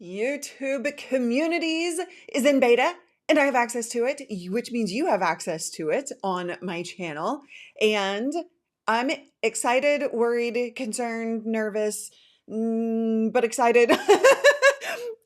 YouTube Communities is in beta and I have access to it, which means you have access to it on my channel. And I'm excited, worried, concerned, nervous, but excited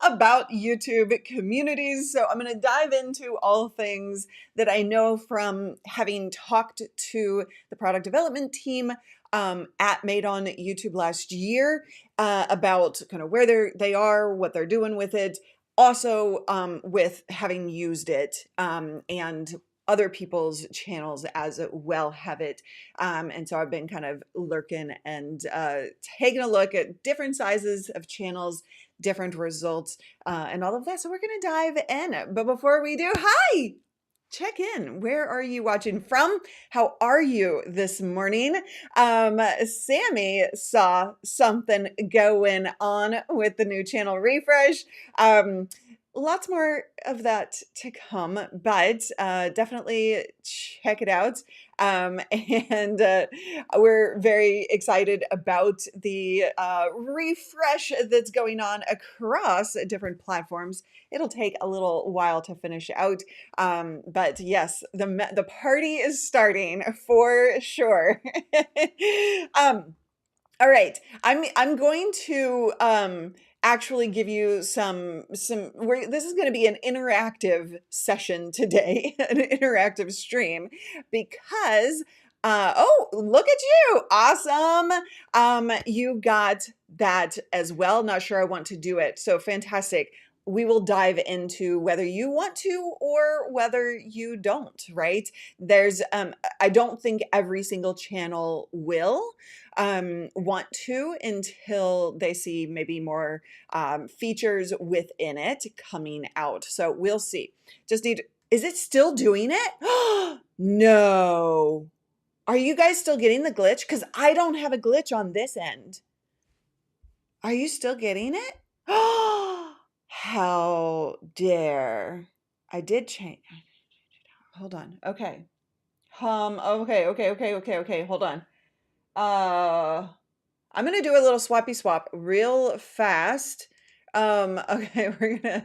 about YouTube Communities. So I'm going to dive into all things that I know from having talked to the product development team at Made on YouTube last year about kind of where they are, what they're doing with it. Also, with having used it and other people's channels as well have it. And so I've been kind of lurking and taking a look at different sizes of channels, different results, and all of that. So we're going to dive in. But before we do, hi! Check in. Where are you watching from? How are you this morning? Sammy saw something going on with the new channel refresh. Lots more of that to come, but definitely check it out. And we're very excited about the refresh that's going on across different platforms. It'll take a little while to finish out, but yes, the party is starting for sure. All right, I'm going to actually give you this is going to be an interactive session today, an interactive stream, because oh, look at you. Awesome. You got that as well. Not sure I want to do it. So fantastic. We will dive into whether you want to or whether you don't, right? There's I don't think every single channel will want to until they see maybe more features within it coming out. So we'll see. Is it still doing it? No. Are you guys still getting the glitch? Because I don't have a glitch on this end. Are you still getting it? How dare. I did change. Hold on. Okay. Okay. Hold on. I'm gonna do a little swappy swap real fast. Okay,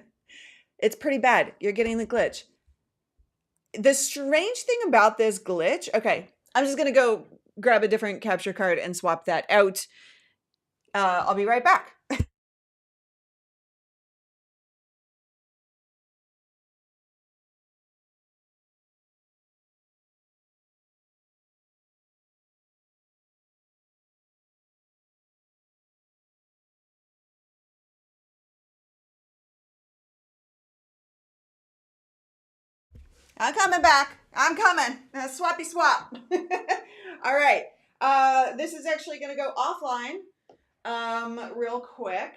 it's pretty bad. You're getting the glitch. The strange thing about this glitch, okay, I'm just gonna go grab a different capture card and swap that out. I'll be right back. I'm coming back. I'm coming. Swappy swap. All right. This is actually going to go offline real quick.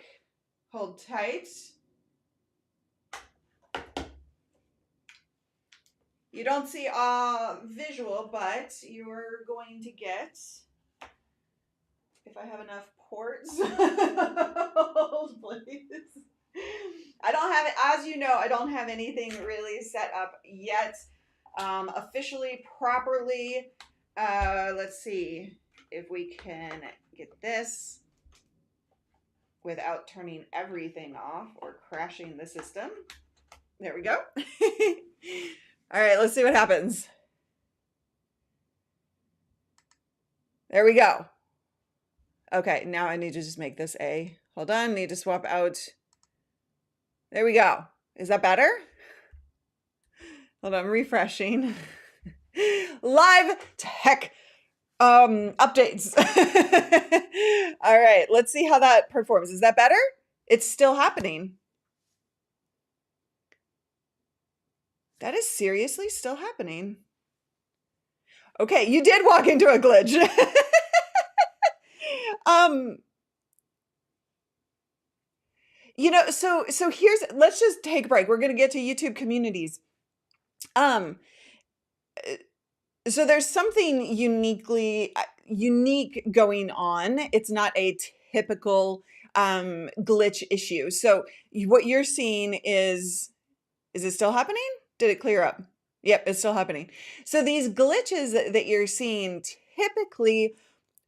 Hold tight. You don't see visual, but you're going to get, if I have enough ports, hold please. I don't have it, as you know, I don't have anything really set up yet, officially, properly. Let's see if we can get this without turning everything off or crashing the system. There we go. All right, let's see what happens. There we go. Okay, now I need to just make this a, hold on, need to swap out. There we go. Is that better? Hold on, I'm refreshing. Live tech updates. All right, let's see how that performs. Is that better? It's still happening. That is seriously still happening. Okay, you did walk into a glitch. You know, so here's, let's just take a break. We're going to get to YouTube Communities. So there's something unique going on. It's not a typical glitch issue. So what you're seeing is it still happening? Did it clear up? Yep, it's still happening. So these glitches that you're seeing typically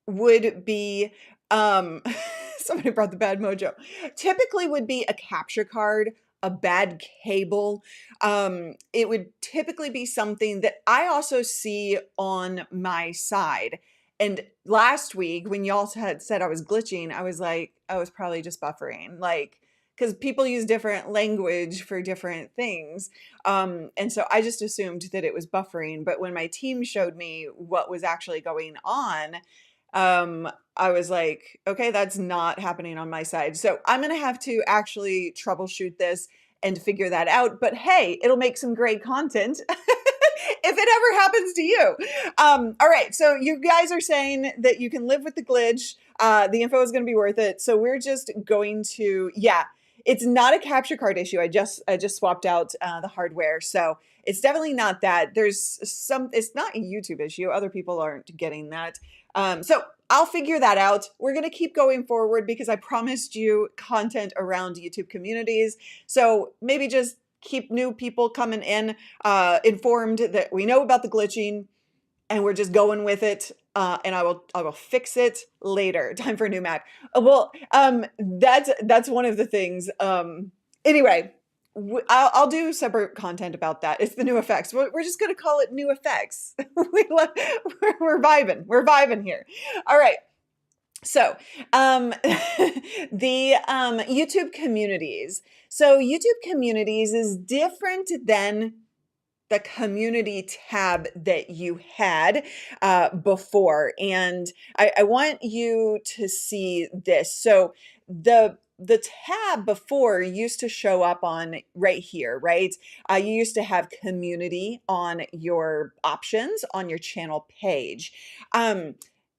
would be Somebody brought the bad mojo. Typically would be a capture card, a bad cable. It would typically be something that I also see on my side. And last week when y'all had said I was glitching, I was like, I was probably just buffering. Like, because people use different language for different things. And so I just assumed that it was buffering. But when my team showed me what was actually going on, I was like, okay, that's not happening on my side. So I'm going to have to actually troubleshoot this and figure that out. But hey, it'll make some great content if it ever happens to you. All right. So you guys are saying that you can live with the glitch. The info is going to be worth it. So we're just going to, yeah, it's not a capture card issue. I just swapped out the hardware. So it's definitely not that. It's not a YouTube issue. Other people aren't getting that. So I'll figure that out. We're going to keep going forward because I promised you content around YouTube communities. So maybe just keep new people coming in, informed that we know about the glitching and we're just going with it. And I will fix it later. Time for a new Mac. That's one of the things. Anyway, I'll do separate content about that. It's the new effects. We're just going to call it new effects. We're vibing. We're vibing here. All right. So, the YouTube communities. So YouTube communities is different than the community tab that you had before. And I want you to see this. So the tab before used to show up on right here, right? You used to have community on your options on your channel page.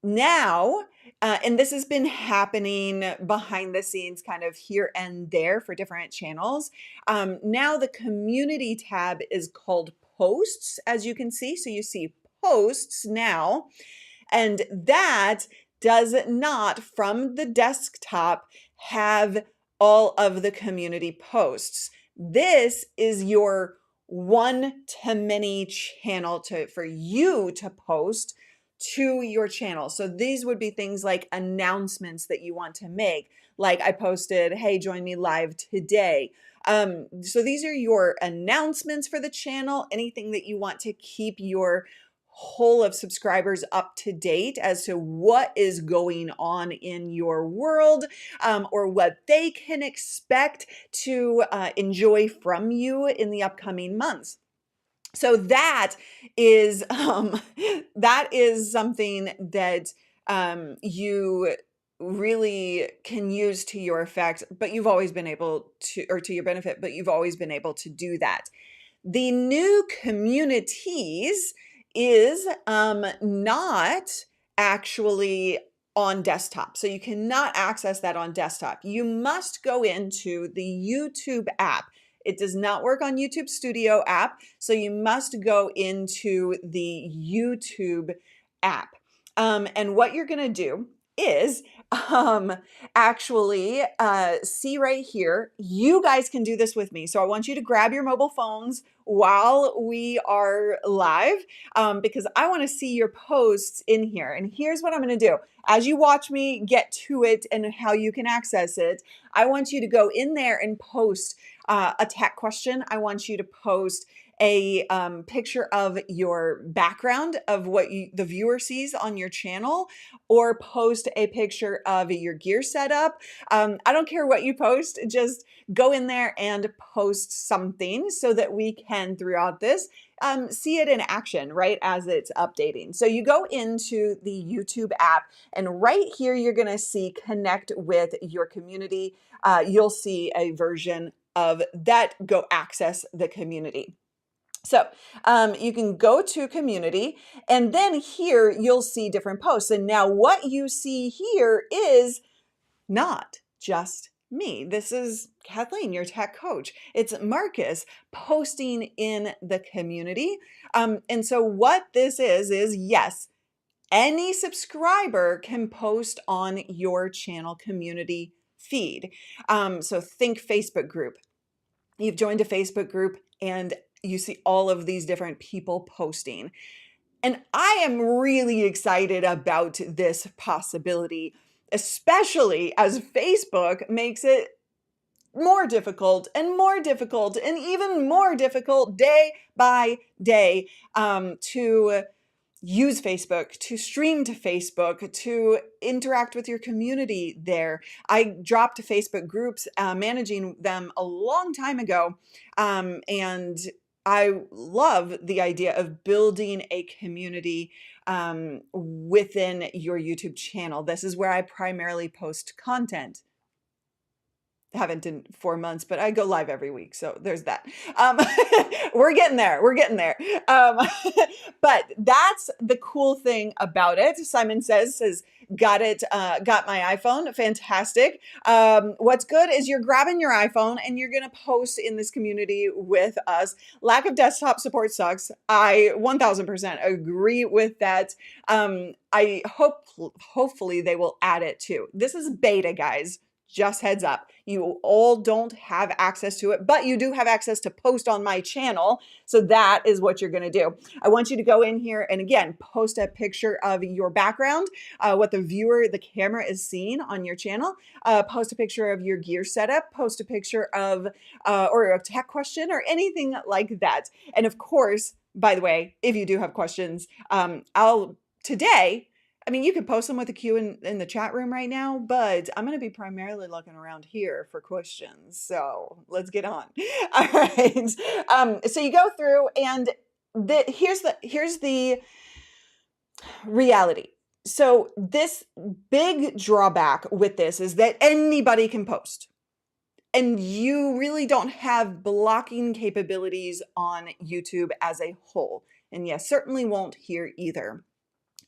Now, and this has been happening behind the scenes kind of here and there for different channels. Now the community tab is called posts, as you can see. So you see posts now, and that does not from the desktop have all of the community posts. This is your one-to-many channel for you to post to your channel. So these would be things like announcements that you want to make. Like I posted, hey, join me live today. So these are your announcements for the channel, anything that you want to keep your whole of subscribers up to date as to what is going on in your world, or what they can expect to enjoy from you in the upcoming months. So that is something that you really can use to your effect, but you've always been able to, or to your benefit, but you've always been able to do that. The new communities is not actually on desktop. So you cannot access that on desktop. You must go into the YouTube app. It does not work on YouTube Studio app, so you must go into the YouTube app. And what you're going to do is actually see right here. You guys can do this with me. So I want you to grab your mobile phones while we are live, because I want to see your posts in here. And here's what I'm going to do. As you watch me get to it and how you can access it, I want you to go in there and post a tech question. I want you to post a picture of your background of what the viewer sees on your channel, or post a picture of your gear setup. I don't care what you post, just go in there and post something so that we can, throughout this, see it in action, right, as it's updating. So you go into the YouTube app, and right here you're going to see connect with your community. You'll see a version of that, go access the community. So you can go to community, and then here you'll see different posts. And now what you see here is not just me. This is Kathleen, your tech coach. It's Marcus posting in the community. And so what this is yes, any subscriber can post on your channel community feed. So think Facebook group. You've joined a Facebook group and you see all of these different people posting. And I am really excited about this possibility. especially as Facebook makes it more difficult and more difficult and even more difficult day by day to use Facebook, to stream to Facebook, to interact with your community there. I dropped Facebook groups, managing them a long time ago, and I love the idea of building a community within your YouTube channel. This is where I primarily post content. Haven't in 4 months, but I go live every week, so there's that. We're getting there. We're getting there. But that's the cool thing about it. Simon says, got it, got my iPhone. Fantastic. What's good is you're grabbing your iPhone and you're gonna post in this community with us. Lack of desktop support sucks. I 1000% agree with that. I hopefully they will add it too. This is beta, guys. Just heads up, you all don't have access to it, but you do have access to post on my channel. So that is what you're gonna do. I want you to go in here and again, post a picture of your background, what the camera is seeing on your channel, post a picture of your gear setup, post a picture of, or a tech question or anything like that. And of course, by the way, if you do have questions, I mean, you can post them with a queue in the chat room right now, but I'm going to be primarily looking around here for questions. So let's get on. All right. So you go through and here's the reality. So this big drawback with this is that anybody can post. And you really don't have blocking capabilities on YouTube as a whole. And yes, certainly won't here either.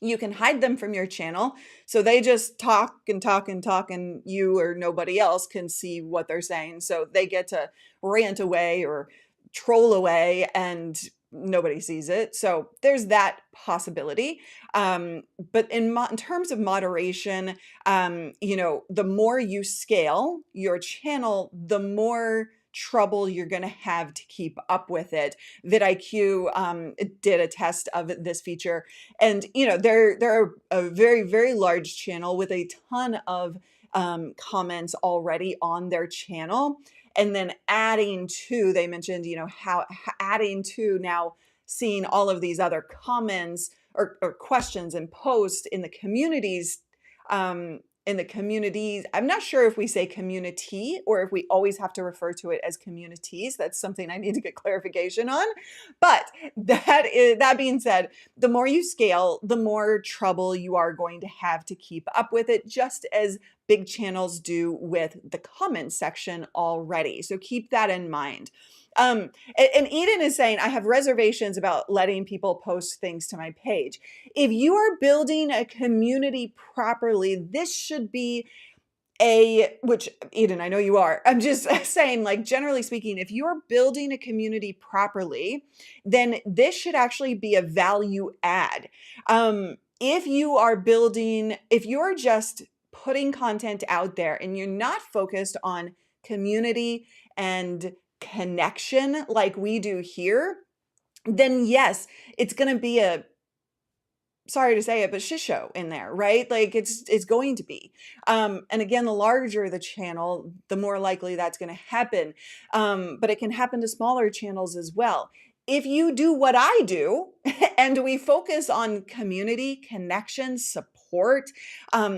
You can hide them from your channel, so they just talk and talk and talk, and you or nobody else can see what they're saying. So they get to rant away or troll away and nobody sees it. So there's that possibility. But in terms of moderation, the more you scale your channel, the more trouble you're going to have to keep up with it. vidIQ did a test of this feature, and they're a very, very large channel with a ton of comments already on their channel, and then adding to, they mentioned, how adding to now seeing all of these other comments or questions and posts in the communities. I'm not sure if we say community or if we always have to refer to it as communities. That's something I need to get clarification on. But that being said, the more you scale, the more trouble you are going to have to keep up with it, just as big channels do with the comment section already. So keep that in mind. And Eden is saying, I have reservations about letting people post things to my page. If you are building a community properly, this should be which Eden, I know you are. I'm just saying, like, generally speaking, if you're building a community properly, then this should actually be a value add. If you're just putting content out there and you're not focused on community and connection like we do here, then yes, it's going to be sorry to say it, but shit show in there, right? Like it's going to be. And again, the larger the channel, the more likely that's going to happen. But it can happen to smaller channels as well. If you do what I do and we focus on community, connection, support,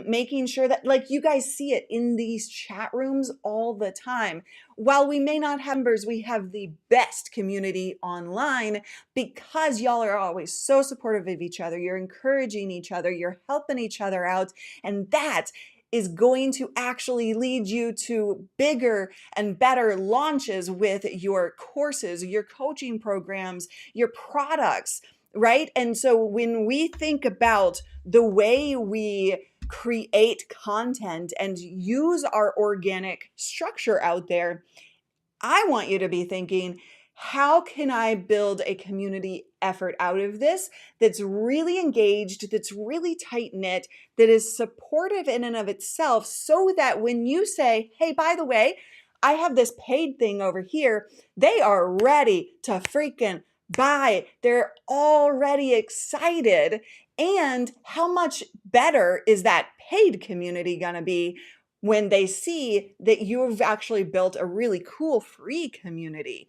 making sure that, like, you guys see it in these chat rooms all the time. While we may not have members, we have the best community online because y'all are always so supportive of each other. You're encouraging each other, you're helping each other out, and that is going to actually lead you to bigger and better launches with your courses, your coaching programs, your products, right? And so when we think about the way we create content and use our organic structure out there, I want you to be thinking, how can I build a community effort out of this that's really engaged, that's really tight-knit, that is supportive in and of itself, so that when you say, hey, by the way, I have this paid thing over here, they are ready to freaking buy. They're already excited. And how much better is that paid community going to be when they see that you've actually built a really cool free community?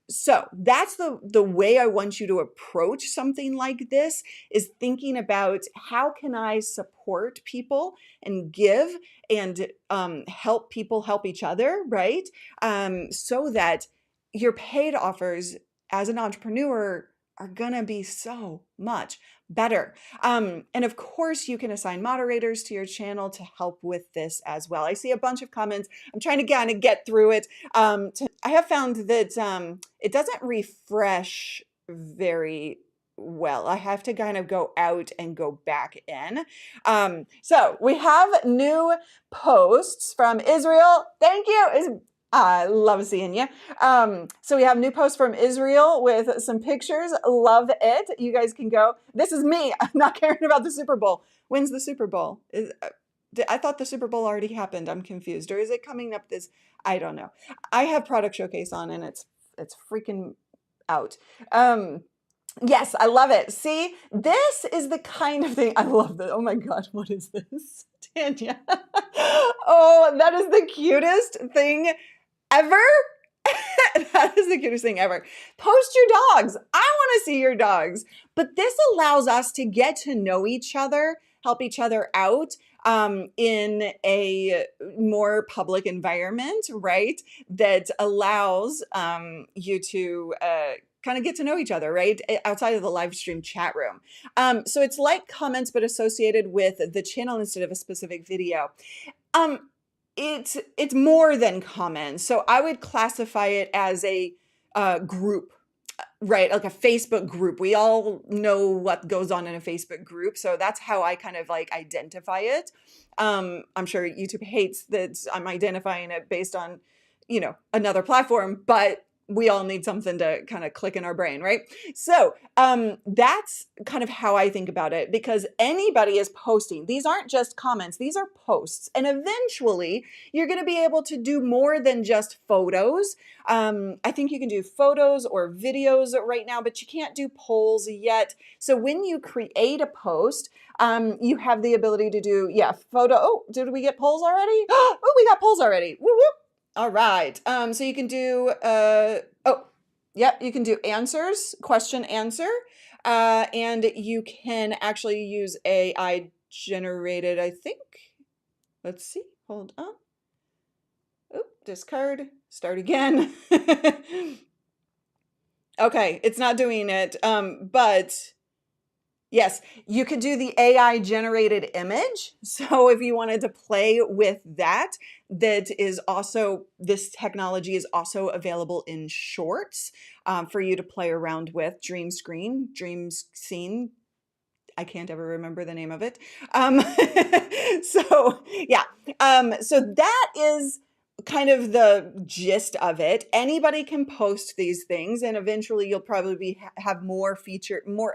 So that's the way I want you to approach something like this, is thinking about how can I support people and give and help people help each other, right? So that your paid offers as an entrepreneur are gonna be so much better. And of course, you can assign moderators to your channel to help with this as well. I see a bunch of comments. I'm trying to kind of get through it. I have found that it doesn't refresh very well. I have to kind of go out and go back in. So we have new posts from Israel. Thank you. I love seeing you. So we have new posts from Israel with some pictures. Love it. You guys can go. This is me. I'm not caring about the Super Bowl. When's the Super Bowl? I thought the Super Bowl already happened. I'm confused. Or is it coming up this? I don't know. I have Product Showcase on and it's freaking out. Yes, I love it. See, this is the kind of thing I love. That. Oh my God, what is this, Tanya? Oh, that is the cutest thing ever. That is the cutest thing ever. Post your dogs. I want to see your dogs. But this allows us to get to know each other, help each other out in a more public environment, right? That allows you to kind of get to know each other, right? Outside of the live stream chat room. So it's like comments, but associated with the channel instead of a specific video. It's more than comments. So I would classify it as a group, right? Like a Facebook group. We all know what goes on in a Facebook group. So that's how I kind of like identify it. I'm sure YouTube hates that I'm identifying it based on, another platform, but we all need something to kind of click in our brain, right? So that's kind of how I think about it, because anybody is posting. These aren't just comments, these are posts. And eventually you're going to be able to do more than just photos. I think you can do photos or videos right now, but you can't do polls yet. So when you create a post, you have the ability to do, photo. Oh, did we get polls already? Oh, we got polls already. Woo woo. All right. So you can do, you can do answers, question, answer. And you can actually use AI generated, I think. Let's see. Hold on. Oop, discard. Start again. Okay, it's not doing it. But yes, you could do the AI generated image. So if you wanted to play with that, this technology is also available in Shorts for you to play around with. Dream Scene. I can't ever remember the name of it. So that is kind of the gist of it. Anybody can post these things, and eventually you'll probably have more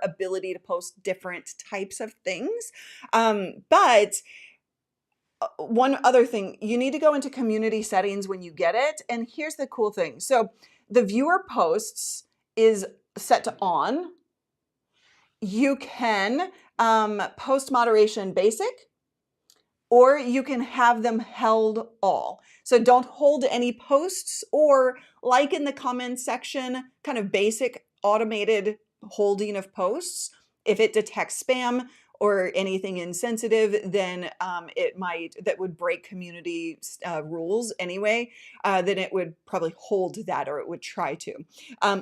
ability to post different types of things. But one other thing, you need to go into community settings when you get it. And here's the cool thing. So the viewer posts is set to on. You can post moderation basic, or you can have them held all. So don't hold any posts, or like in the comments section, kind of basic automated holding of posts. If it detects spam or anything insensitive, then that would break community rules anyway, then it would probably hold that, or it would try to.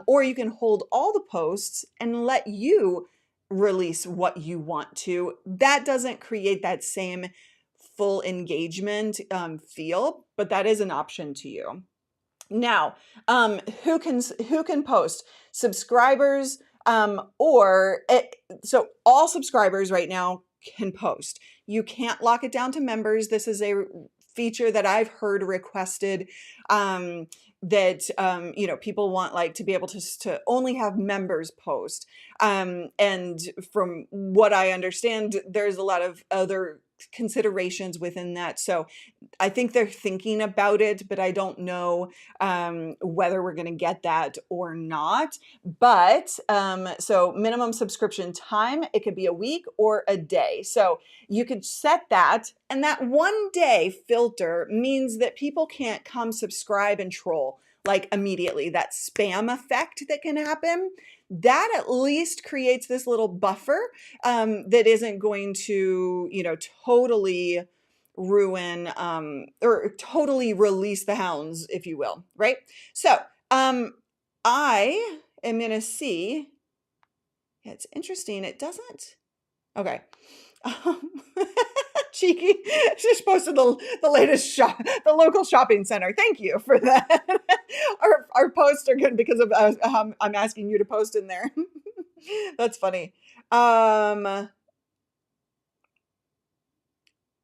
Or you can hold all the posts and let you release what you want to. That doesn't create that same full engagement feel, but that is an option to you. Now, who can post? Subscribers, so all subscribers right now can post. You can't lock it down to members. This is a feature that I've heard requested, that people want to be able to only have members post. And from what I understand, there's a lot of other considerations within that. So I think they're thinking about it, but I don't know whether we're going to get that or not. But so minimum subscription time, it could be a week or a day. So you could set that, and that 1 day filter means that people can't come subscribe and troll like immediately. That spam effect that can happen, that at least creates this little buffer that isn't going to, totally ruin or totally release the hounds, if you will, right? So I am going to see. Yeah, it's interesting. It doesn't. Okay. Cheeky. She's posted the latest the local shopping center. Thank you for that. Our posts are good because of I'm asking you to post in there. That's funny.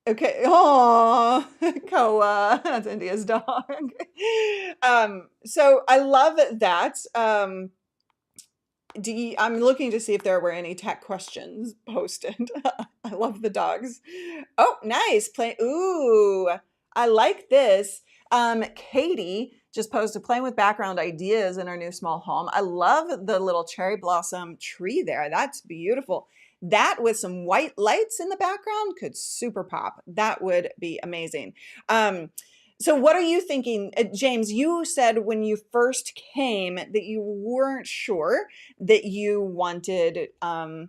Okay. Oh, Koa. That's India's dog. So I love that. I'm looking to see if there were any tech questions posted. I love the dogs. Oh, nice. Ooh, I like this. Katie just posted playing with background ideas in our new small home. I love the little cherry blossom tree there. That's beautiful. That with some white lights in the background could super pop. That would be amazing. So what are you thinking? James, you said when you first came that you weren't sure that you wanted to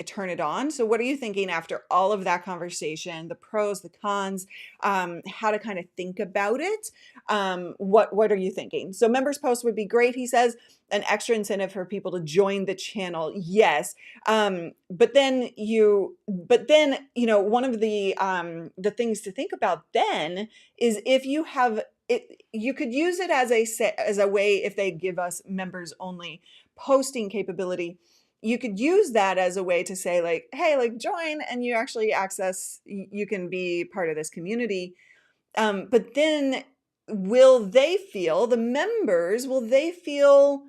turn it on. So what are you thinking after all of that conversation, the pros, the cons, how to kind of think about it? What are you thinking? So members post would be great, he says. An extra incentive for people to join the channel. Yes. But then one of the things to think about then is if you have it, you could use it as a way, if they give us members only posting capability, you could use that as a way to say like, hey, like join and you actually you can be part of this community. But then the members, will they feel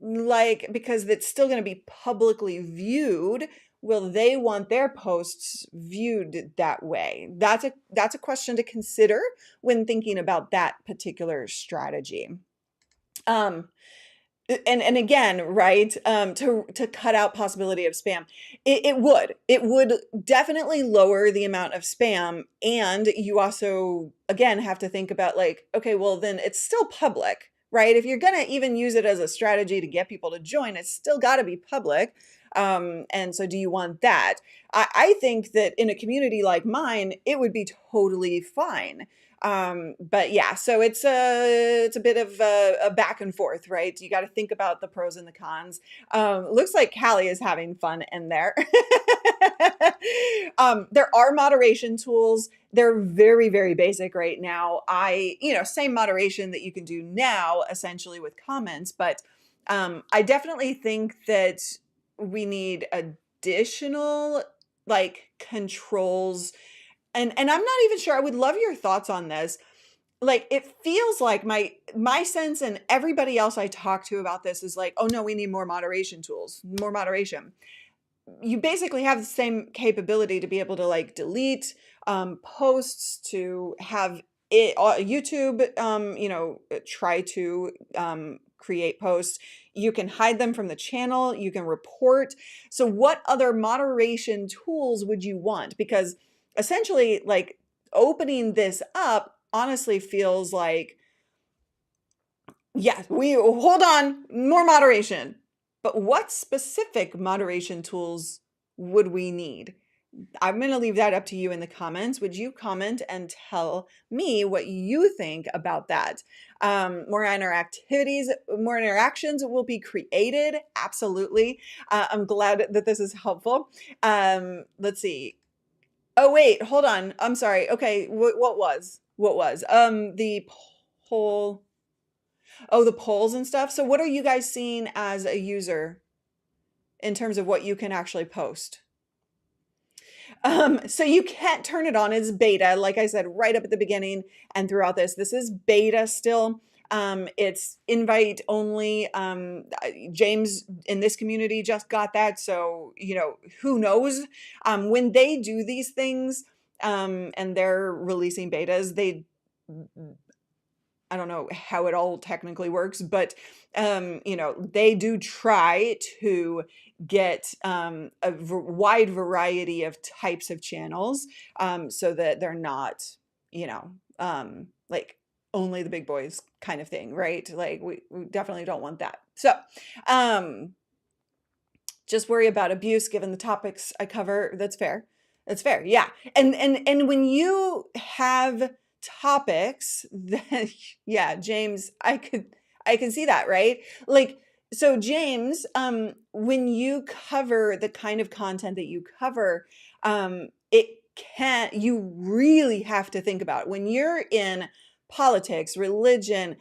like, because it's still going to be publicly viewed, will they want their posts viewed that way? That's a question to consider when thinking about that particular strategy. And again, right, to cut out possibility of spam, it would definitely lower the amount of spam. And you also, again, have to think about like, okay, well then it's still public, right? If you're gonna even use it as a strategy to get people to join, it's still got to be public. And so do you want that? I think that in a community like mine, it would be totally fine. But yeah, so it's a bit of a back and forth, right? You got to think about the pros and the cons. Looks like Callie is having fun in there. There are moderation tools. They're very, very basic right now. Same moderation that you can do now, essentially with comments, but I definitely think that we need additional like controls. And I'm not even sure. I would love your thoughts on this. Like, it feels like my sense, and everybody else I talk to about this is like, oh no, we need more moderation tools, more moderation. You basically have the same capability to be able to like delete posts, to have it YouTube, try to create posts. You can hide them from the channel. You can report. So what other moderation tools would you want? Because essentially, like, opening this up honestly feels like, yes, we hold on, more moderation. But what specific moderation tools would we need? I'm going to leave that up to you in the comments. Would you comment and tell me what you think about that? More interactions will be created. Absolutely. I'm glad that this is helpful. Let's see. Oh, wait, hold on. I'm sorry. Okay. What was the poll? Oh, the polls and stuff. So what are you guys seeing as a user in terms of what you can actually post? So you can't turn it on. It's beta, like I said, right up at the beginning and throughout this. This is beta still. It's invite only. James in this community just got that. So, who knows? When they do these things, and they're releasing betas, I don't know how it all technically works, but they do try to get a wide variety of types of channels, so that they're not, like only the big boys kind of thing, right? Like we definitely don't want that. So just worry about abuse given the topics I cover. That's fair. That's fair. Yeah. And when you have topics that, yeah, James, I can see that, right? Like, so James, when you cover the kind of content that you cover, you really have to think about when you're in politics, religion,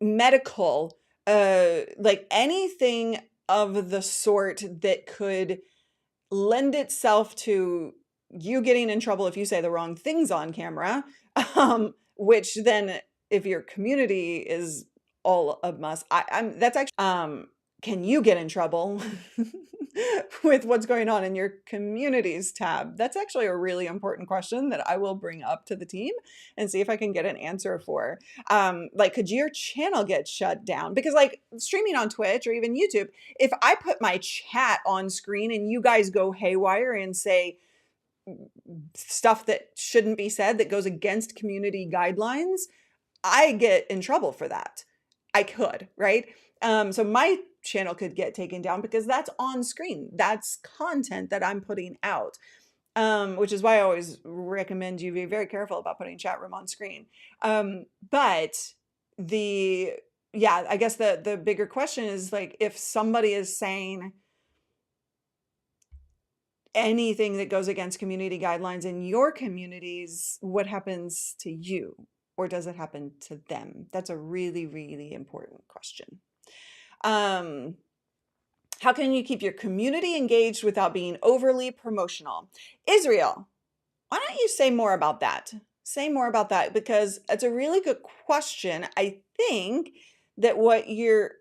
medical, like anything of the sort that could lend itself to you getting in trouble if you say the wrong things on camera, which then if your community is all a mess, that's actually, can you get in trouble with what's going on in your communities tab? That's actually a really important question that I will bring up to the team and see if I can get an answer for. Like, could your channel get shut down? Because like streaming on Twitch or even YouTube, if I put my chat on screen and you guys go haywire and say stuff that shouldn't be said, that goes against community guidelines, I get in trouble for that. I could, right? So my channel could get taken down because that's on screen. That's content that I'm putting out, which is why I always recommend you be very careful about putting chat room on screen. But I guess the bigger question is like, if somebody is saying anything that goes against community guidelines in your communities, what happens to you? Or does it happen to them? That's a really, really important question. How can you keep your community engaged without being overly promotional? Israel, why don't you say more about that? Say more about that, because it's a really good question. I think that what you're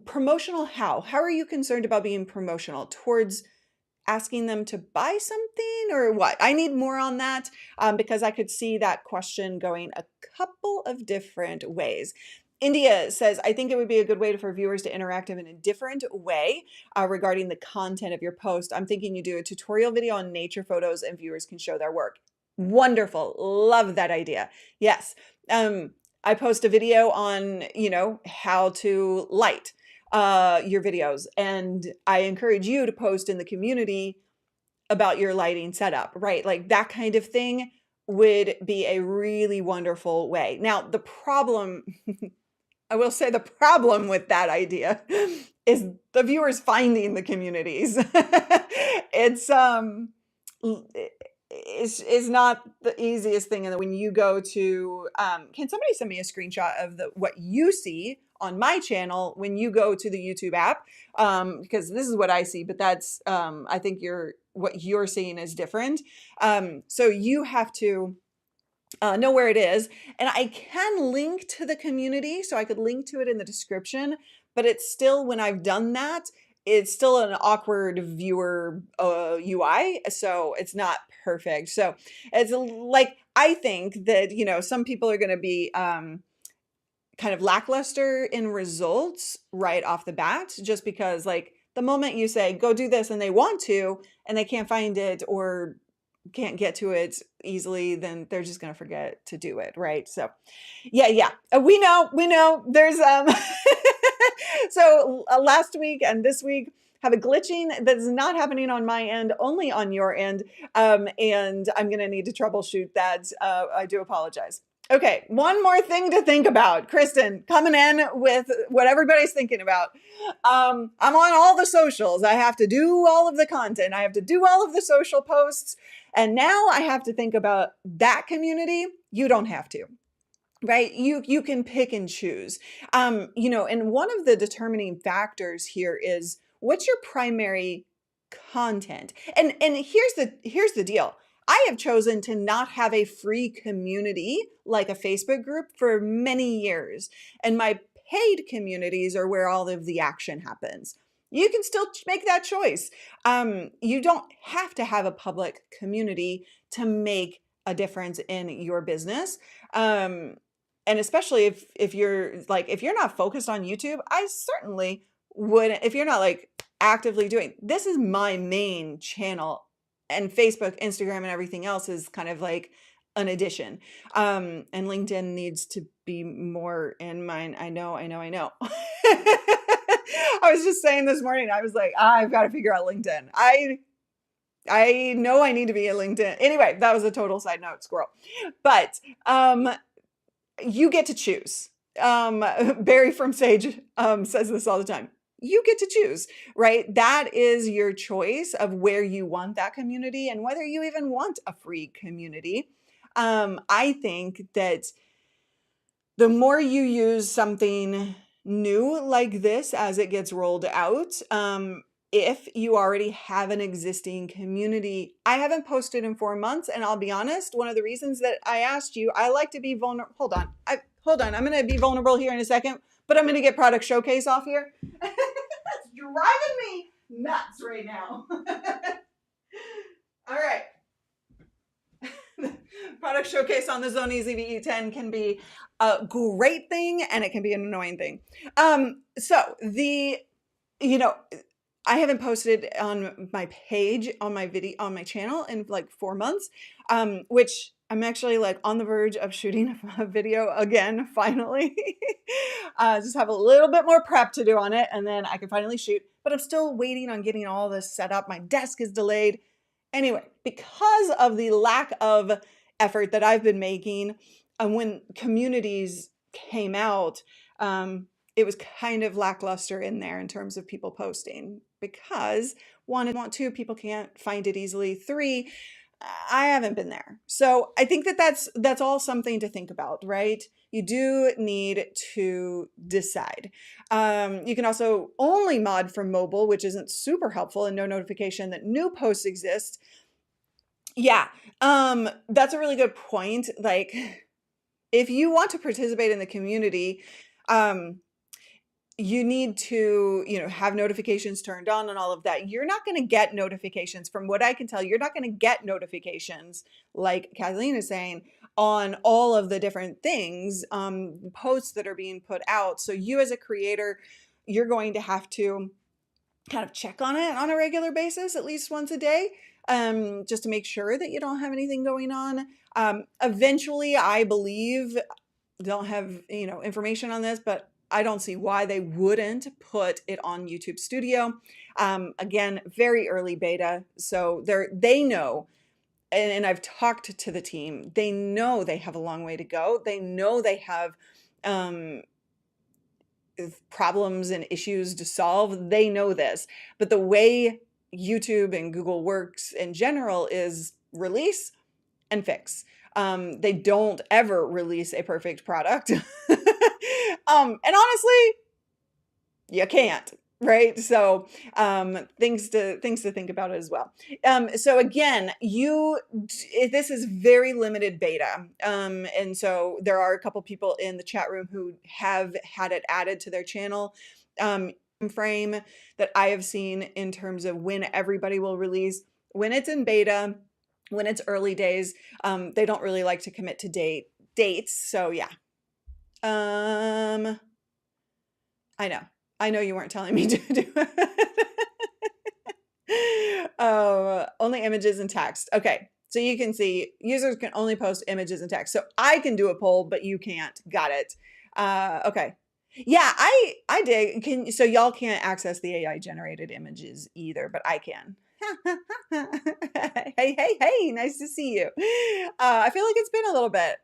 promotional, how are you concerned about being promotional? Towards asking them to buy something or what? I need more on that, because I could see that question going a couple of different ways. India says, I think it would be a good way for viewers to interact in a different way regarding the content of your post. I'm thinking you do a tutorial video on nature photos and viewers can show their work. Wonderful. Love that idea. Yes. I post a video on, how to light your videos, and I encourage you to post in the community about your lighting setup, right? Like that kind of thing would be a really wonderful way. Now, the problem, I will say the problem with that idea is the viewers finding the communities. It's not the easiest thing. And when you go to, can somebody send me a screenshot of what you see on my channel when you go to the YouTube app? Because this is what I see, but that's, I think what you're seeing is different. So you have to know where it is. And I can link to the community, so I could link to it in the description, but it's still, when I've done that, it's still an awkward viewer UI, so it's not perfect. So it's like, I think that, some people are going to be kind of lackluster in results right off the bat, just because like the moment you say, go do this, and they want to, and they can't find it or can't get to it easily, then they're just going to forget to do it, right? So yeah, we know there's so last week and this week have a glitching that's not happening on my end, only on your end, and I'm going to need to troubleshoot that. I do apologize. Okay, one more thing to think about. Kristen, coming in with what everybody's thinking about. I'm on all the socials. I have to do all of the content. I have to do all of the social posts. And now I have to think about that community. You don't have to, right? You can pick and choose. And one of the determining factors here is, what's your primary content? And here's the deal. I have chosen to not have a free community like a Facebook group for many years. And my paid communities are where all of the action happens. You can still make that choice. You don't have to have a public community to make a difference in your business. And especially if you're not focused on YouTube, I certainly wouldn't, if you're not like actively doing, this is my main channel, and Facebook, Instagram, and everything else is kind of like an addition. And LinkedIn needs to be more in mine. I know. I was just saying this morning, I was like, I've got to figure out LinkedIn. I know I need to be at LinkedIn. Anyway, that was a total side note, squirrel. But you get to choose. Barry from Sage says this all the time. You get to choose, right? That is your choice of where you want that community and whether you even want a free community. I think that the more you use something new like this as it gets rolled out, if you already have an existing community, I haven't posted in 4 months, and I'll be honest, one of the reasons that I asked you, I like to be vulnerable. Hold on. I'm going to be vulnerable here in a second, but I'm going to get product showcase off here. It's driving me nuts right now. All right. Product showcase on the Zone Easy VE10 can be a great thing, and it can be an annoying thing. I haven't posted on my page, on my channel in like 4 months, which I'm actually like on the verge of shooting a video again, finally. Just have a little bit more prep to do on it, and then I can finally shoot, but I'm still waiting on getting all this set up. My desk is delayed. Anyway, because of the lack of effort that I've been making, when communities came out, it was kind of lackluster in there in terms of people posting, because one, people can't find it easily. 3, I haven't been there. So I think that that's all something to think about, right? You do need to decide. You can also only mod from mobile, which isn't super helpful, and no notification that new posts exist. Yeah, that's a really good point. Like, if you want to participate in the community, you need to, have notifications turned on and all of that. You're not going to get notifications, from what I can tell. You're not going to get notifications, like Kathleen is saying, on all of the different things, posts that are being put out. So you as a creator, you're going to have to kind of check on it on a regular basis, at least once a day, just to make sure that you don't have anything going on. Eventually, I believe, don't have information on this, but I don't see why they wouldn't put it on YouTube Studio. Again, very early beta, so they know, and I've talked to the team. They know they have a long way to go. They know they have problems and issues to solve. They know this, but the way YouTube and Google works in general is release and fix. They don't ever release a perfect product. And honestly, you can't, right? So things to think about as well. So again, this is very limited beta. And so there are a couple people in the chat room who have had it added to their channel. Frame that I have seen in terms of when everybody will release, when it's in beta, when it's early days, they don't really like to commit to dates. So yeah. I know you weren't telling me to do it. Only images and text. Okay. So you can see users can only post images and text. So I can do a poll, but you can't. Got it. Okay. Yeah, I dig. So y'all can't access the AI generated images either, but I can. Hey, nice to see you. I feel like it's been a little bit.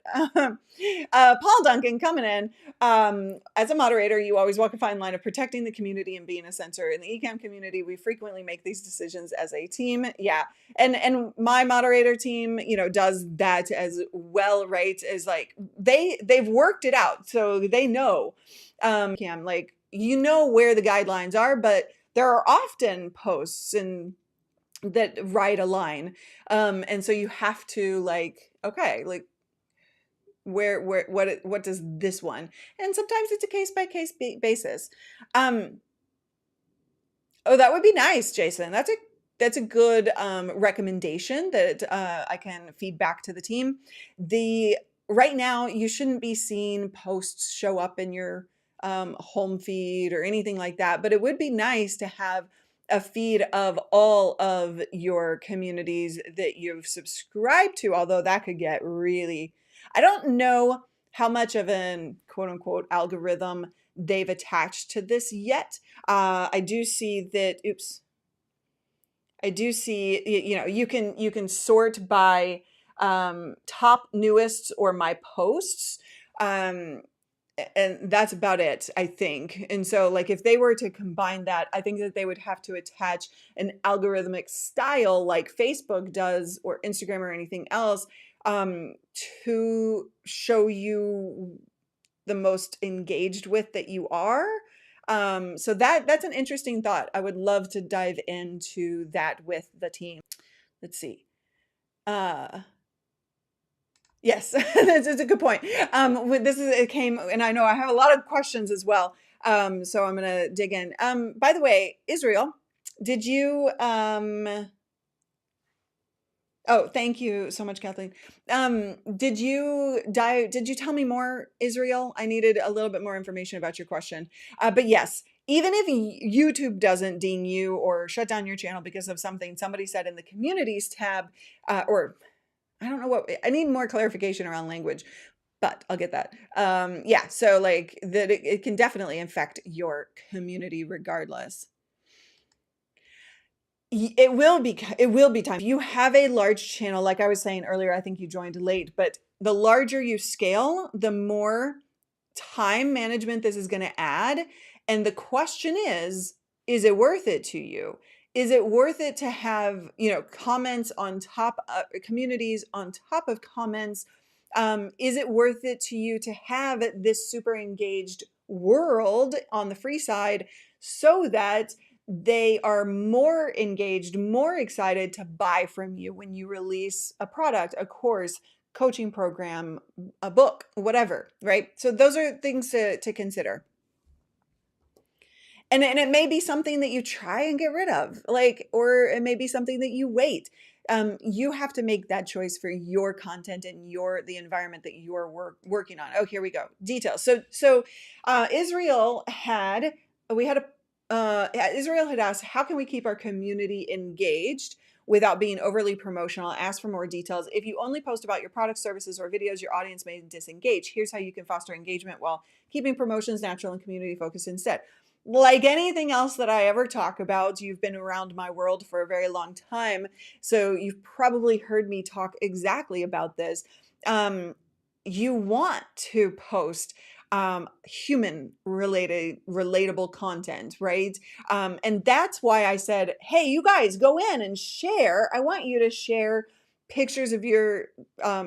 Paul Duncan coming in. As a moderator, you always walk a fine line of protecting the community and being a censor. In the Ecamm community, we frequently make these decisions as a team. Yeah, and my moderator team, does that as well, right? Is like they've worked it out, so they know. Ecamm, like, where the guidelines are, but there are often posts and that ride a line. And so you have to like, okay, like what does this one? And sometimes it's a case by case basis. Um, oh, that would be nice, Jason. That's a good recommendation that I can feed back to the team. The Right now, you shouldn't be seeing posts show up in your home feed or anything like that, but it would be nice to have a feed of all of your communities that you've subscribed to, although that could get really, I don't know how much of an quote unquote algorithm they've attached to this yet. I do see that, oops, I do see, you know, you can sort by top newest or my posts. Um, and that's about it, I think. And so like if they were to combine that, I think that they would have to attach an algorithmic style like Facebook does or Instagram or anything else um, to show you the most engaged with that you are. So that's an interesting thought. I would love to dive into that with the team. Let's see. Yes, that's a good point. It came, and I know I have a lot of questions as well. So I'm gonna dig in. By the way, Israel, did you oh, thank you so much, Kathleen. Did you tell me more, Israel? I needed a little bit more information about your question. But yes, even if YouTube doesn't ding you or shut down your channel because of something somebody said in the communities tab, or I don't know what, I need more clarification around language, but I'll get that. Yeah, so like that it can definitely affect your community regardless. It will be time. If you have a large channel, like I was saying earlier, I think you joined late, but the larger you scale, the more time management this is going to add. And the question is it worth it to you? Is it worth it to have, you know, comments on top of communities on top of comments? Is it worth it to you to have this super engaged world on the free side so that they are more engaged, more excited to buy from you when you release a product, a course, coaching program, a book, whatever, right? So those are things to consider. And it may be something that you try and get rid of, like, or it may be something that you wait. You have to make that choice for your content and the environment that you're working on. Oh, here we go. Details. So Israel had Israel had asked, how can we keep our community engaged without being overly promotional? Ask for more details. If you only post about your products, services, or videos, your audience may disengage. Here's how you can foster engagement while keeping promotions natural and community focused instead. Like anything else that I ever talk about, you've been around my world for a very long time, so you've probably heard me talk exactly about this. You want to post human relatable content, right? And that's why I said, hey, you guys go in and share. I want you to share pictures of your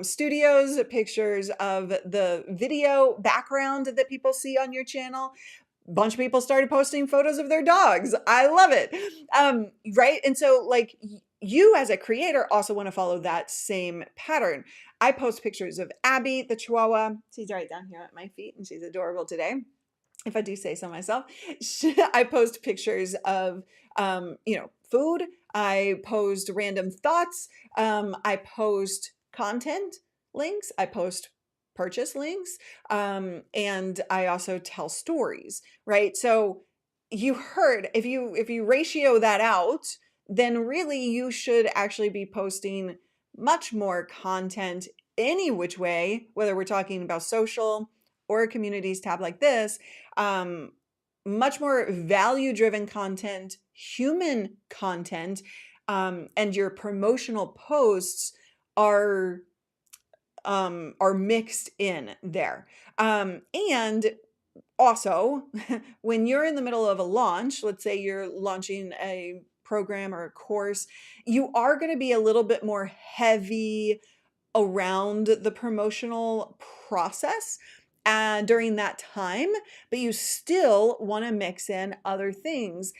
studios, pictures of the video background that people see on your channel. Bunch of people started posting photos of their dogs. I love it. Right. And so like you as a creator also want to follow that same pattern. I post pictures of Abby, the Chihuahua. She's right down here at my feet and she's adorable today, if I do say so myself. I post pictures of, you know, food. I post random thoughts. I post content links. I post purchase links. And I also tell stories, right? So you heard, if you ratio that out, then really you should actually be posting much more content any which way, whether we're talking about social or a communities tab like this, much more value-driven content, human content, and your promotional posts are mixed in there. And also, when you're in the middle of a launch, let's say you're launching a program or a course, you are going to be a little bit more heavy around the promotional process. during that time, but you still want to mix in other things.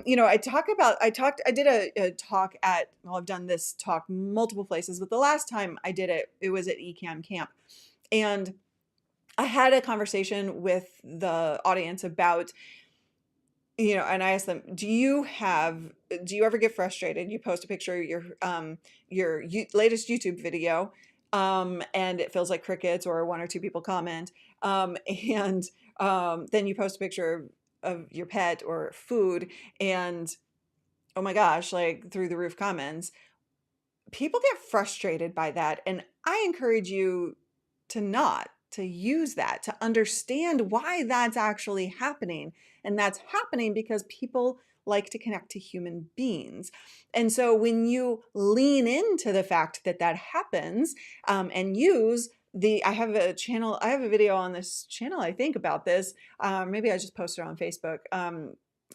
You know, I did a talk at, well, I've done this talk multiple places, but the last time I did it, it was at Ecamm camp. And I had a conversation with the audience about, you know, and I asked them, do you ever get frustrated? You post a picture of your latest YouTube video, and it feels like crickets or one or two people comment, and then you post a picture of your pet or food, and oh my gosh, like through the roof comments. People get frustrated by that, and I encourage you to use that, to understand why that's actually happening. And that's happening because people like to connect to human beings. And so when you lean into the fact that that happens, and use I have a video on this channel, I think, about this. Maybe I just posted it on Facebook.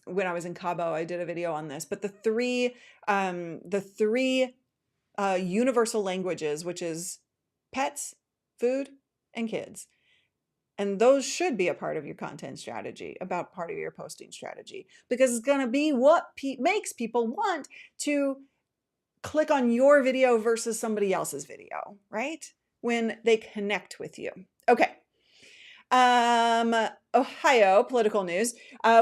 When I was in Cabo, I did a video on this, but the three universal languages, which is pets, food, and kids. And those should be a part of your content strategy, about part of your posting strategy, because it's going to be what makes people want to click on your video versus somebody else's video, right? When they connect with you. Okay. Ohio political news.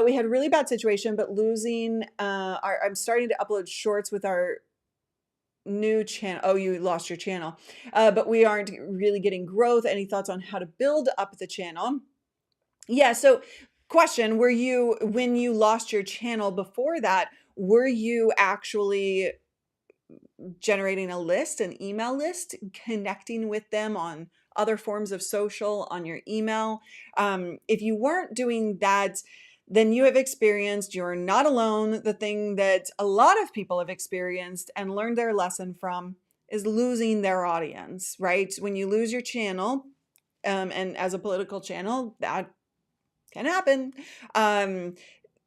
We had a really bad situation, but losing I'm starting to upload shorts with our new channel. Oh, you lost your channel. But we aren't really getting growth. Any thoughts on how to build up the channel? Yeah, so question, when you lost your channel before that, were you actually generating a list, an email list, connecting with them on other forms of social, on your email? If you weren't doing that, then you have experienced, you're not alone. The thing that a lot of people have experienced and learned their lesson from is losing their audience, right? When you lose your channel, and as a political channel, that can happen,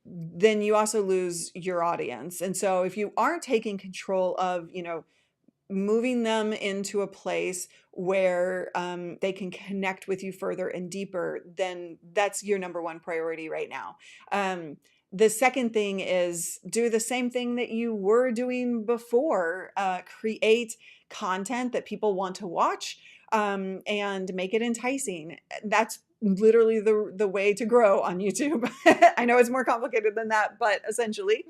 then you also lose your audience. And so if you aren't taking control of, you know, moving them into a place where they can connect with you further and deeper, then that's your number one priority right now. The second thing is do the same thing that you were doing before. Create content that people want to watch, and make it enticing. That's literally the way to grow on YouTube. I know it's more complicated than that, but essentially,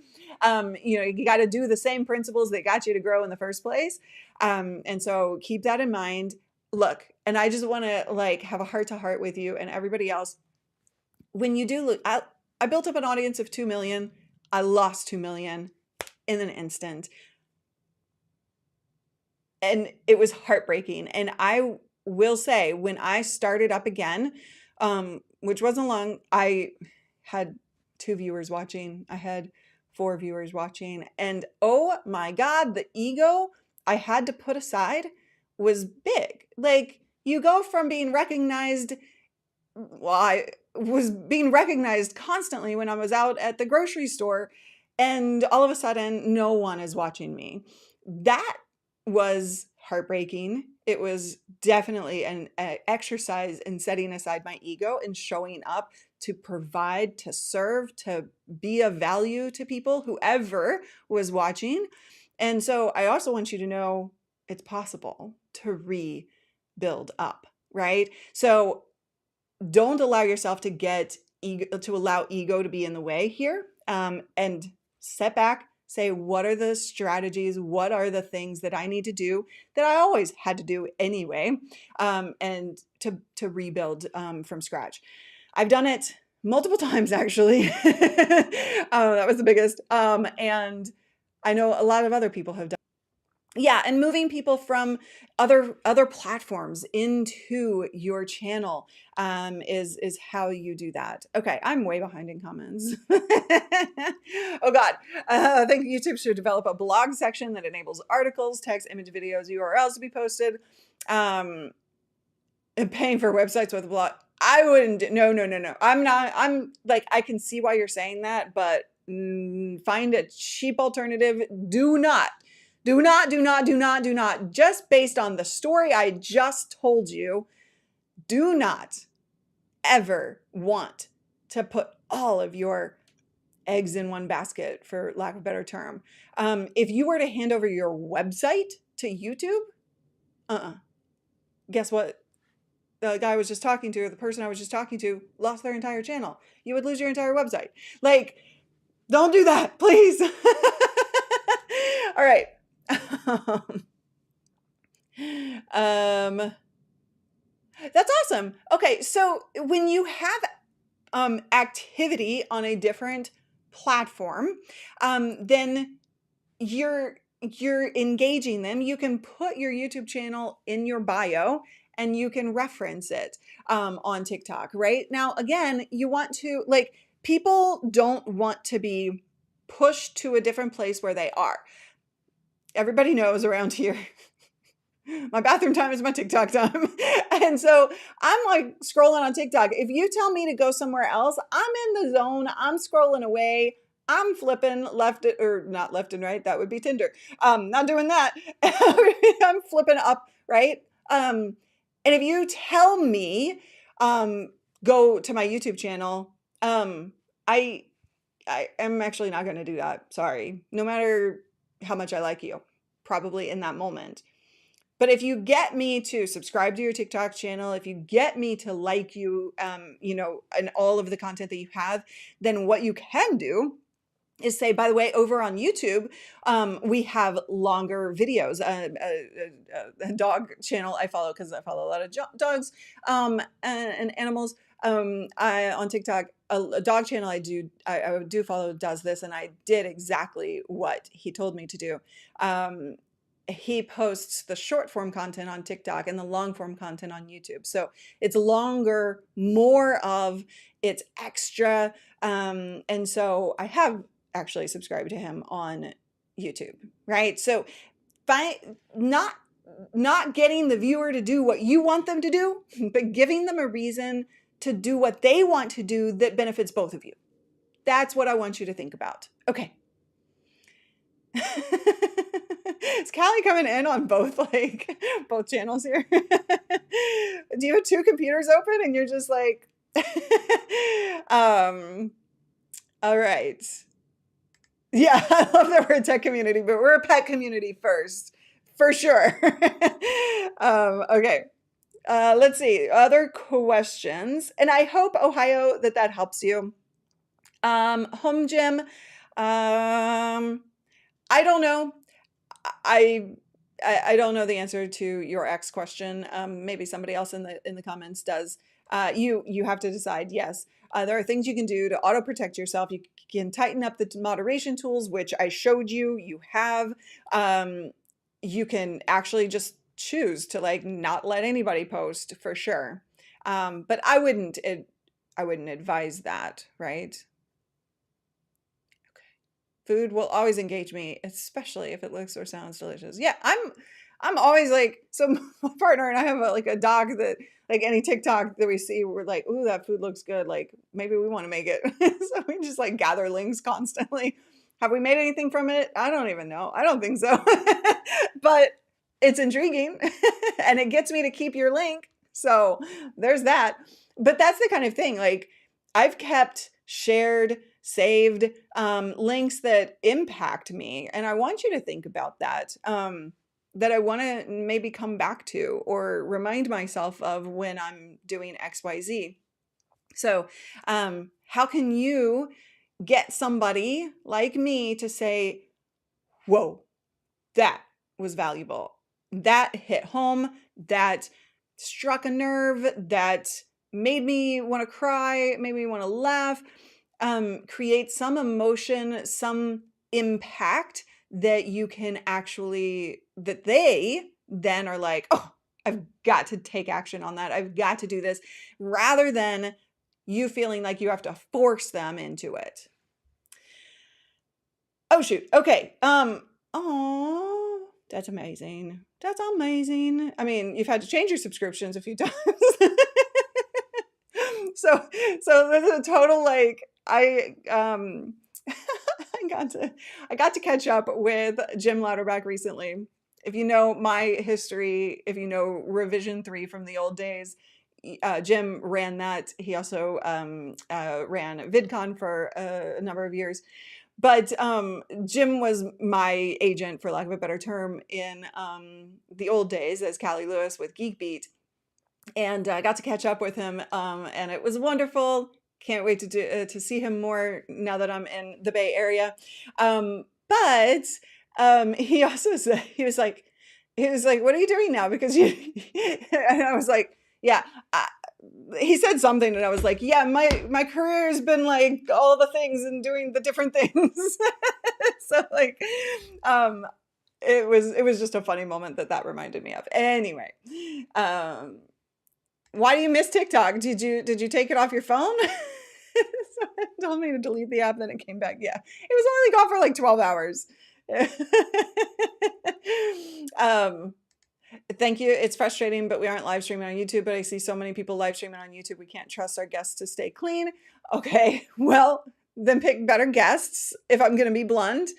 you know, you got to do the same principles that got you to grow in the first place. And so keep that in mind. Look, and I just want to like have a heart to heart with you and everybody else. When you do look, I built up an audience of 2 million. I lost 2 million in an instant. And it was heartbreaking. And I will say, when I started up again, which wasn't long, I had 2 viewers watching. I had 4 viewers watching. And oh my God, the ego I had to put aside was big. Like, you go from being recognized, well, I was being recognized constantly when I was out at the grocery store, and all of a sudden, no one is watching me. That was heartbreaking. It was definitely an exercise in setting aside my ego and showing up to provide, to serve, to be of value to people, whoever was watching. And so I also want you to know it's possible to rebuild up, right? So don't allow yourself to allow ego to be in the way here, and step back. Say, what are the strategies? What are the things that I need to do that I always had to do anyway, and to rebuild from scratch? I've done it multiple times, actually. That was the biggest. And I know a lot of other people have done. Yeah, and moving people from other platforms into your channel is how you do that. Okay, I'm way behind in comments. Oh God, I think YouTube should develop a blog section that enables articles, text, image, videos, URLs to be posted. And paying for websites with a blog. I wouldn't. No. I'm not. I'm like, I can see why you're saying that, but find a cheap alternative. Do not. Just based on the story I just told you, do not ever want to put all of your eggs in one basket, for lack of a better term. If you were to hand over your website to YouTube, guess what? The guy I was just talking to, or the person I was just talking to, lost their entire channel. You would lose your entire website. Like, don't do that, please. All right. That's awesome. Okay, so when you have activity on a different platform, then you're engaging them. You can put your YouTube channel in your bio and you can reference it on TikTok, right? Now, again, you want to, like, people don't want to be pushed to a different place where they are. Everybody knows around here, my bathroom time is my TikTok time. And so I'm like scrolling on TikTok. If you tell me to go somewhere else, I'm in the zone. I'm scrolling away. I'm flipping left, or not left and right. That would be Tinder. Not doing that. I'm flipping up, right? And if you tell me, go to my YouTube channel, I am actually not going to do that. Sorry. No matter how much I like you, probably in that moment. But if you get me to subscribe to your TikTok channel, if you get me to like you, and all of the content that you have, then what you can do is say, by the way, over on YouTube, we have longer videos. A dog channel I follow, because I follow a lot of dogs and animals. On TikTok, a dog channel I do follow does this, and I did exactly what he told me to do. He posts the short form content on TikTok and the long form content on YouTube. So it's longer, more of it's extra. And so I have actually subscribed to him on YouTube, right? So by not getting the viewer to do what you want them to do, but giving them a reason to do what they want to do that benefits both of you. That's what I want you to think about. Okay. Is Callie coming in on both channels here? Do you have two computers open and you're just like, all right. Yeah, I love that we're a tech community, but we're a pet community first, for sure. Okay. Let's see, other questions. And I hope, Ohio, that helps you. Home gym. I don't know. I don't know the answer to your ex question. Maybe somebody else in the comments does. You have to decide. Yes, there are things you can do to auto protect yourself. You can tighten up the moderation tools, which I showed you. You have. You can actually just choose to not let anybody post, for sure. But I wouldn't advise that, right? Food will always engage me, especially if it looks or sounds delicious. Yeah, I'm always so my partner and I have a dog that any TikTok that we see, we're like, ooh, that food looks good. Maybe we want to make it. So we just gather links constantly. Have we made anything from it? I don't even know. I don't think so. But it's intriguing and it gets me to keep your link. So there's that. But that's the kind of thing, I've kept shared, saved links that impact me. And I want you to think about that, that I want to maybe come back to or remind myself of when I'm doing XYZ. So how can you get somebody like me to say, whoa, that was valuable. That hit home. That struck a nerve. That made me want to cry, made me want to laugh. Create some emotion, some impact that you can actually, that they then are like, oh, I've got to take action on that. I've got to do this, rather than you feeling like you have to force them into it. Oh, shoot. Okay. Oh, that's amazing. That's amazing. I mean, you've had to change your subscriptions a few times. So this is a total I got to catch up with Jim Louderback recently. If you know my history, if you know Revision 3 from the old days, Jim ran that. He also ran VidCon for a number of years. But Jim was my agent, for lack of a better term, in the old days as Callie Lewis with GeekBeat. And I got to catch up with him, and it was wonderful. Can't wait to see him more now that I'm in the Bay Area. But he also said, he was like, "What are you doing now?" Because you, and I was like, "Yeah." He said something, and I was like, "Yeah, my career has been like all the things and doing the different things." So like, it was just a funny moment that reminded me of. Anyway, why do you miss TikTok? Did you take it off your phone? Someone told me to delete the app, then it came back. Yeah, it was only gone for like 12 hours. Thank you. It's frustrating, but we aren't live streaming on YouTube, but I see so many people live streaming on YouTube. We can't trust our guests to stay clean. Okay, well, then pick better guests. If I'm going to be blunt,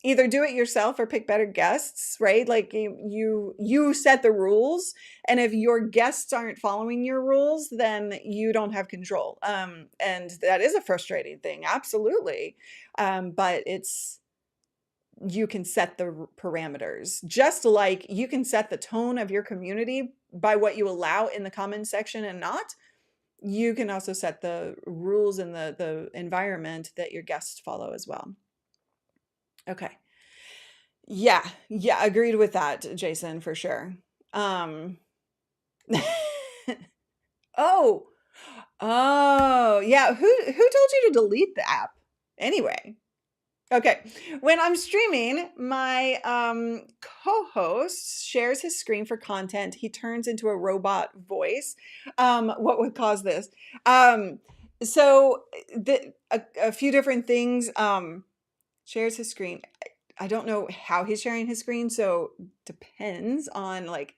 either do it yourself or pick better guests, right? Like you set the rules, and if your guests aren't following your rules, then you don't have control. And that is a frustrating thing, absolutely. But you can set the parameters, just like you can set the tone of your community by what you allow in the comment section and not. You can also set the rules and the environment that your guests follow as well. Okay. Yeah, agreed with that, Jason, for sure. Oh, yeah. Who told you to delete the app? Anyway. Okay. When I'm streaming, my co-host shares his screen for content. He turns into a robot voice. What would cause this? So a few different things. Shares his screen. I don't know how he's sharing his screen, so depends on like,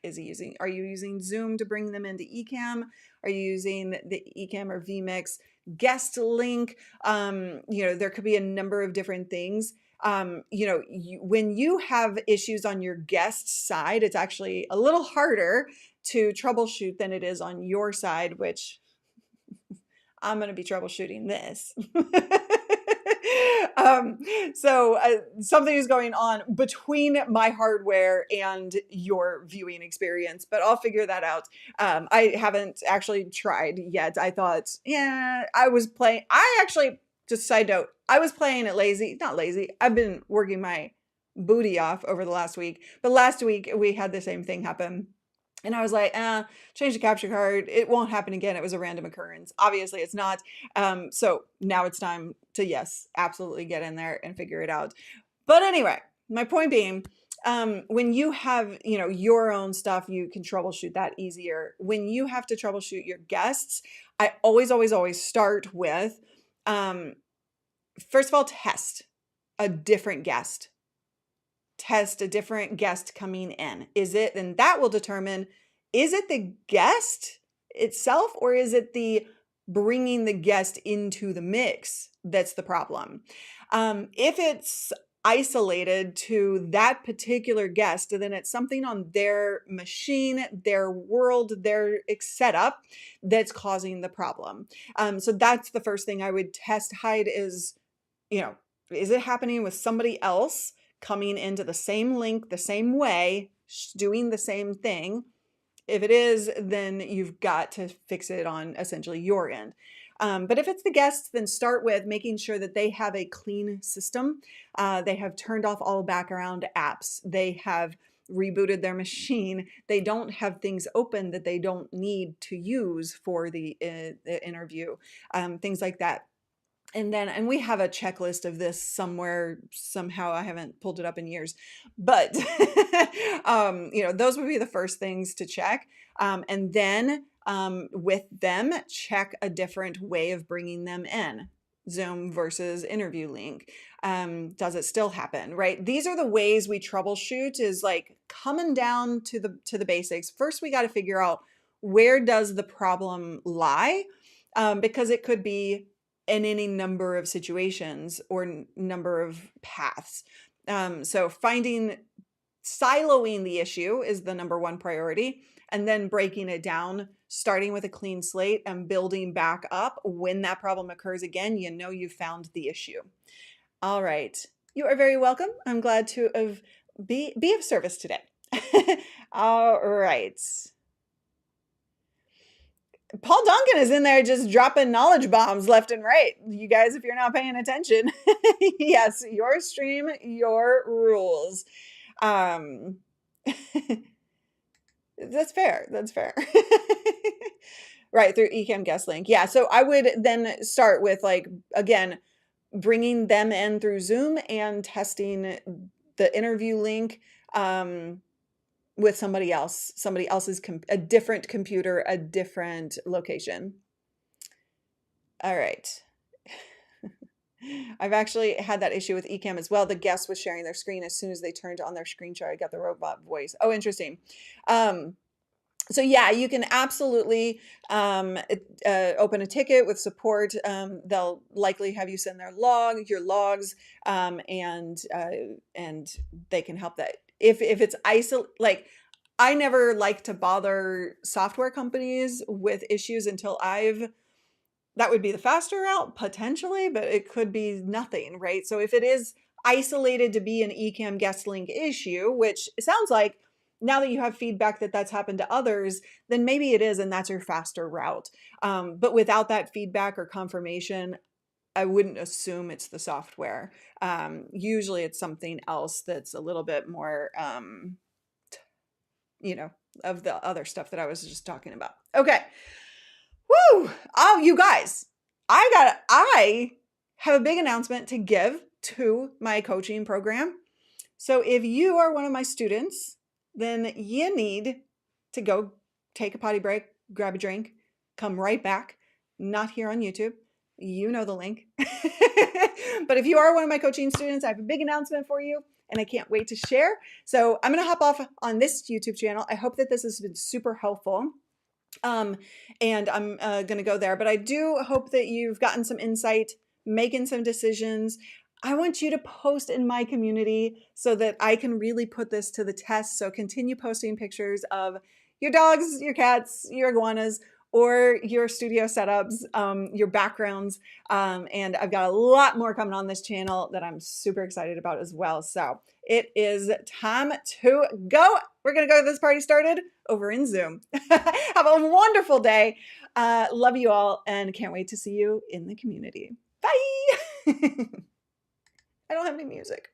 are you using Zoom to bring them into Ecamm? Are you using the Ecamm or vMix guest link? There could be a number of different things. When you have issues on your guest side, it's actually a little harder to troubleshoot than it is on your side, which I'm going to be troubleshooting this. So something is going on between my hardware and your viewing experience, but I'll figure that out. I haven't actually tried yet. I thought, yeah, just side note, I was playing it not lazy. I've been working my booty off over the last week, but last week we had the same thing happen. And I was like, change the capture card. It won't happen again. It was a random occurrence. Obviously, it's not. So now it's time to, yes, absolutely get in there and figure it out. But anyway, my point being, when you have, your own stuff, you can troubleshoot that easier. When you have to troubleshoot your guests, I always start with, first of all, test a different guest. Test a different guest coming in. And that will determine, is it the guest itself or is it the bringing the guest into the mix that's the problem? If it's isolated to that particular guest, then it's something on their machine, their world, their setup that's causing the problem. So that's the first thing I would test. Hide is, is it happening with somebody else coming into the same link, the same way, doing the same thing? If it is, then you've got to fix it on essentially your end. But if it's the guests, then start with making sure that they have a clean system. They have turned off all background apps. They have rebooted their machine. They don't have things open that they don't need to use for the interview, things like that. And we have a checklist of this somewhere, somehow. I haven't pulled it up in years, but those would be the first things to check. And then with them, check a different way of bringing them in. Zoom versus interview link. Does it still happen, right? These are the ways we troubleshoot, is like coming down to the basics. First, we got to figure out, where does the problem lie? Because it could be in any number of situations or number of paths. So siloing the issue is the number one priority. and then breaking it down, starting with a clean slate and building back up. When that problem occurs again, you know you've found the issue. All right. You are very welcome. I'm glad to be of service today. All right. Paul Duncan is in there just dropping knowledge bombs left and right. You guys, if you're not paying attention, yes, your stream, your rules. That's fair. That's fair. Right, through Ecamm guest link. Yeah, so I would then start with, like, again, bringing them in through Zoom and testing the interview link with somebody else's a different computer, a different location. All right. I've actually had that issue with Ecamm as well. The guest was sharing their screen. As soon as they turned on their screen share, I got the robot voice. Oh, interesting. So yeah, you can absolutely open a ticket with support. They'll likely have you send your logs, and they can help that. If it's like, I never like to bother software companies with issues until that would be the faster route potentially, but it could be nothing, right? So if it is isolated to be an Ecamm guest link issue, which it sounds like, now that you have feedback that that's happened to others, then maybe it is, and that's your faster route. But without that feedback or confirmation, I wouldn't assume it's the software. Usually it's something else that's a little bit more, of the other stuff that I was just talking about. Okay. Woo! Oh, you guys, I have a big announcement to give to my coaching program. So if you are one of my students, then you need to go take a potty break, grab a drink, come right back, not here on YouTube. You know the link. But if you are one of my coaching students, I have a big announcement for you, and I can't wait to share. So I'm going to hop off on this YouTube channel. I hope that this has been super helpful. And I'm going to go there, but I do hope that you've gotten some insight, making some decisions. I want you to post in my community so that I can really put this to the test. So continue posting pictures of your dogs, your cats, your iguanas, or your studio setups, your backgrounds. And I've got a lot more coming on this channel that I'm super excited about as well. So it is time to go. We're going to go get this party started over in Zoom. Have a wonderful day. Love you all and can't wait to see you in the community. Bye. I don't have any music.